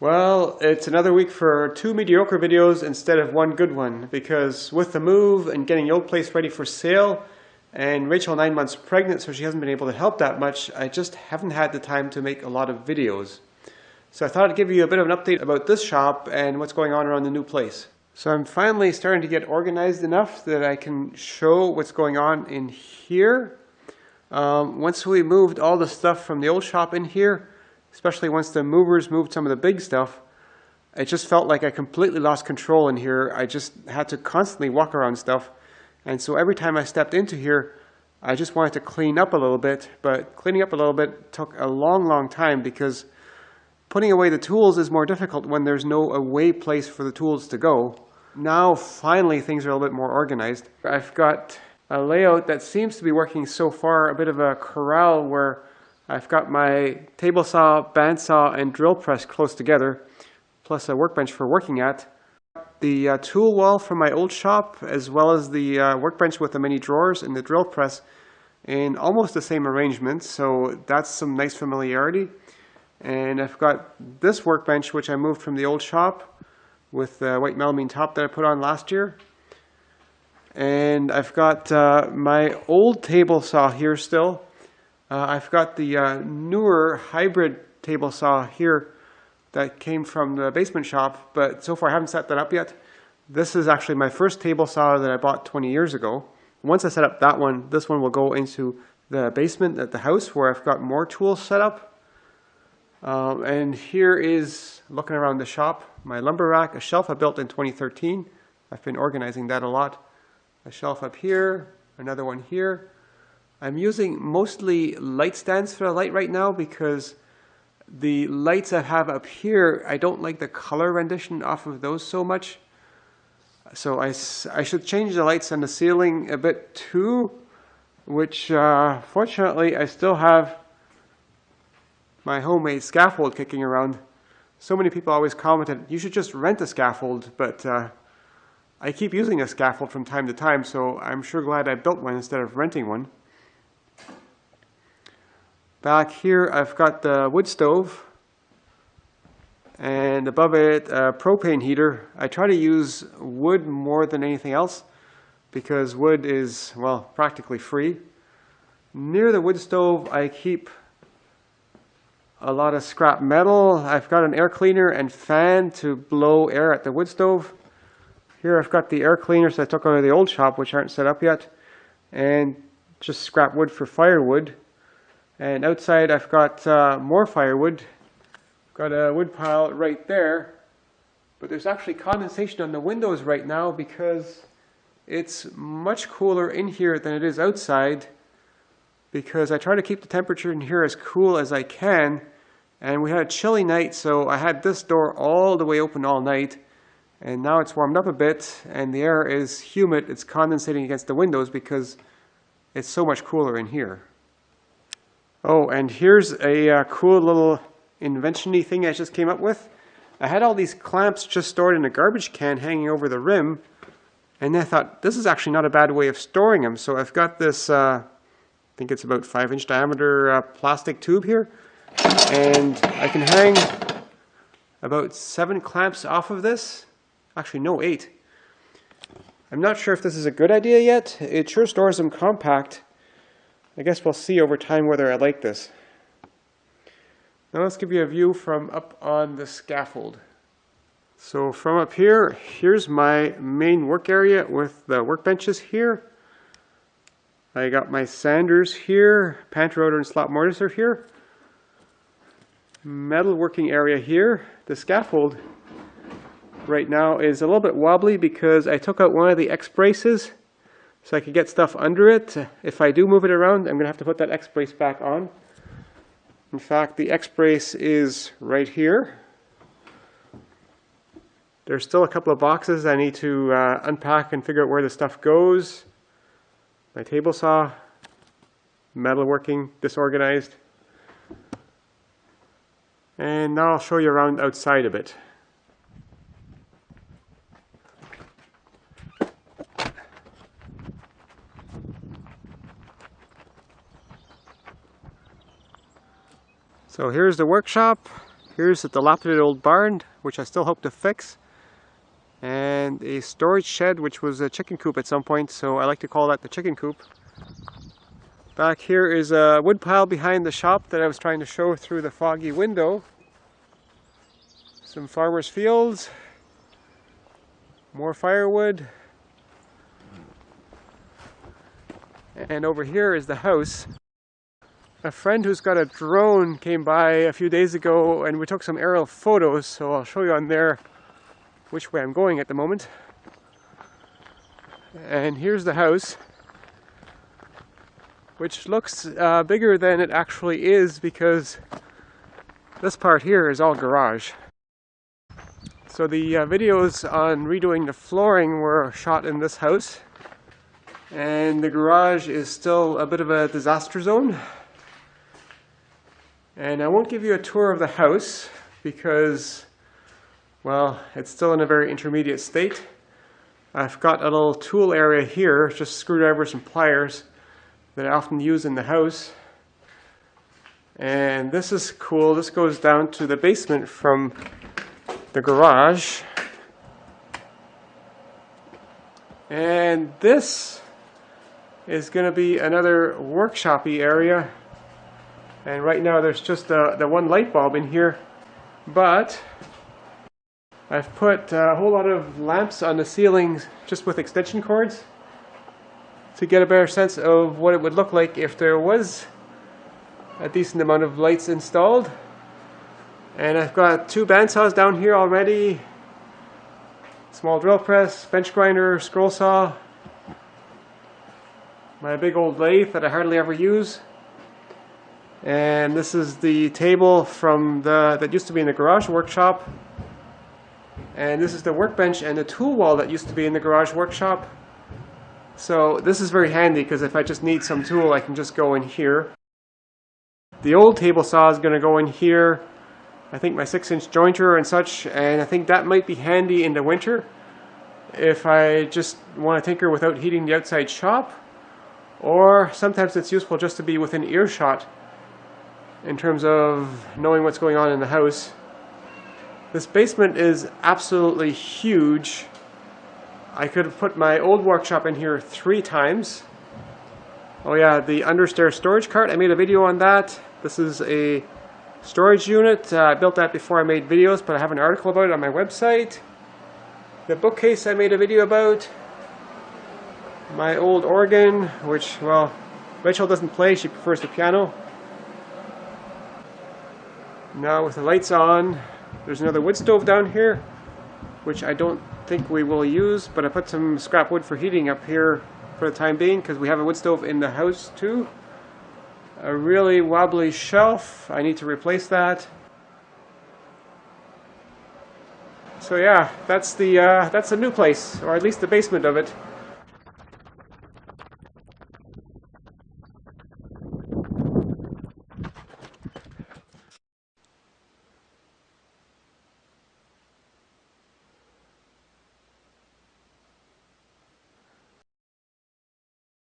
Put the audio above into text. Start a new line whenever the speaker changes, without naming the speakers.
Well, it's another week for 2 mediocre videos instead of 1 good one, because with the move and getting the old place ready for sale, and Rachel 9 months pregnant, so she hasn't been able to help that much, I just haven't had the time to make a lot of videos. So I thought I'd give you a bit of an update about this shop and what's going on around the new place. So I'm finally starting to get organized enough that I can show what's going on in here. Once we moved all the stuff from the old shop in here, especially once the movers moved some of the big stuff, it just felt like I completely lost control in here. I just had to constantly walk around stuff. And so every time I stepped into here, I just wanted to clean up a little bit. But cleaning up a little bit took a long time because putting away the tools is more difficult when there's no away place for the tools to go. Now finally things are a little bit more organized. I've got a layout that seems to be working so far, a bit of a corral where I've got my table saw, bandsaw, and drill press close together, plus a workbench for working at. The tool wall from my old shop, as well as the workbench with the many drawers and the drill press in almost the same arrangement, so that's some nice familiarity. And I've got this workbench, which I moved from the old shop with the white melamine top that I put on last year. And I've got my old table saw here still. I've got the newer hybrid table saw here that came from the basement shop, but so far I haven't set that up yet. This is actually my first table saw that I bought 20 years ago. Once I set up that one, this one will go into the basement at the house where I've got more tools set up. And here is, looking around the shop, my lumber rack, a shelf I built in 2013. I've been organizing that a lot. A shelf up here, another one here. I'm using mostly light stands for the light right now because the lights I have up here, I don't like the color rendition off of those so much. So I should change the lights on the ceiling a bit too, which fortunately I still have my homemade scaffold kicking around. So many people always commented, you should just rent a scaffold, but I keep using a scaffold from time to time, so I'm sure glad I built one instead of renting one. Back here I've got the wood stove, and above it a propane heater. I try to use wood more than anything else because wood is, well, practically free. Near the wood stove I keep a lot of scrap metal. I've got an air cleaner and fan to blow air at the wood stove. Here I've got the air cleaners that I took out of the old shop, which aren't set up yet, and just scrap wood for firewood. And outside I've got more firewood. Got a wood pile right there, but there's actually condensation on the windows right now because it's much cooler in here than it is outside, because I try to keep the temperature in here as cool as I can, and we had a chilly night, so I had this door all the way open all night, and now it's warmed up a bit and the air is humid. It's condensating against the windows because it's so much cooler in here. Oh, and here's a cool little invention-y thing I just came up with. I had all these clamps just stored in a garbage can hanging over the rim, and I thought this is actually not a bad way of storing them. So I've got this, I think it's about 5-inch diameter plastic tube here, and I can hang about 7 clamps off of this. Actually, no, 8. I'm not sure if this is a good idea yet. It sure stores them compact. I guess we'll see over time whether I like this. Now let's give you a view from up on the scaffold. So from up here, here's my main work area with the workbenches here. I got my sanders here, pantry rotor and slot mortise are here. Metal working area here. The scaffold right now is a little bit wobbly because I took out one of the X braces so I could get stuff under it. If I do move it around, I'm going to have to put that X brace back on. In fact, the X brace is right here. There's still a couple of boxes I need to unpack and figure out where the stuff goes. My table saw, metalworking, disorganized. And now I'll show you around outside a bit. So here's the workshop. Here's a dilapidated old barn, which I still hope to fix. And a storage shed, which was a chicken coop at some point, so I like to call that the chicken coop. Back here is a wood pile behind the shop that I was trying to show through the foggy window. Some farmer's fields. More firewood. And over here is the house. A friend who's got a drone came by a few days ago and we took some aerial photos, so I'll show you on there which way I'm going at the moment. And here's the house, which looks bigger than it actually is because this part here is all garage. So the videos on redoing the flooring were shot in this house, and the garage is still a bit of a disaster zone. And I won't give you a tour of the house because, well, it's still in a very intermediate state. I've got a little tool area here, just screwdrivers and pliers that I often use in the house. And this is cool. This goes down to the basement from the garage. And this is going to be another workshop-y area. And right now there's just the one light bulb in here, but I've put a whole lot of lamps on the ceilings just with extension cords to get a better sense of what it would look like if there was a decent amount of lights installed. And I've got 2 bandsaws down here already, small drill press, bench grinder, scroll saw, my big old lathe that I hardly ever use. And this is the table from that used to be in the garage workshop. And this is the workbench and the tool wall that used to be in the garage workshop. So this is very handy because if I just need some tool, I can just go in here. The old table saw is going to go in here. I think my 6-inch jointer and such, and I think that might be handy in the winter if I just want to tinker without heating the outside shop. Or sometimes it's useful just to be within earshot in terms of knowing what's going on in the house. This basement is absolutely huge. I could have put my old workshop in here 3 times. Oh yeah, the understair storage cart, I made a video on that. This is a storage unit. I built that before I made videos, but I have an article about it on my website. The bookcase I made a video about. My old organ, which, well, Rachel doesn't play, she prefers the piano. Now with the lights on, there's another wood stove down here, which I don't think we will use, but I put some scrap wood for heating up here for the time being because we have a wood stove in the house too. A really wobbly shelf, I need to replace that. So yeah, that's the new place, or at least the basement of it.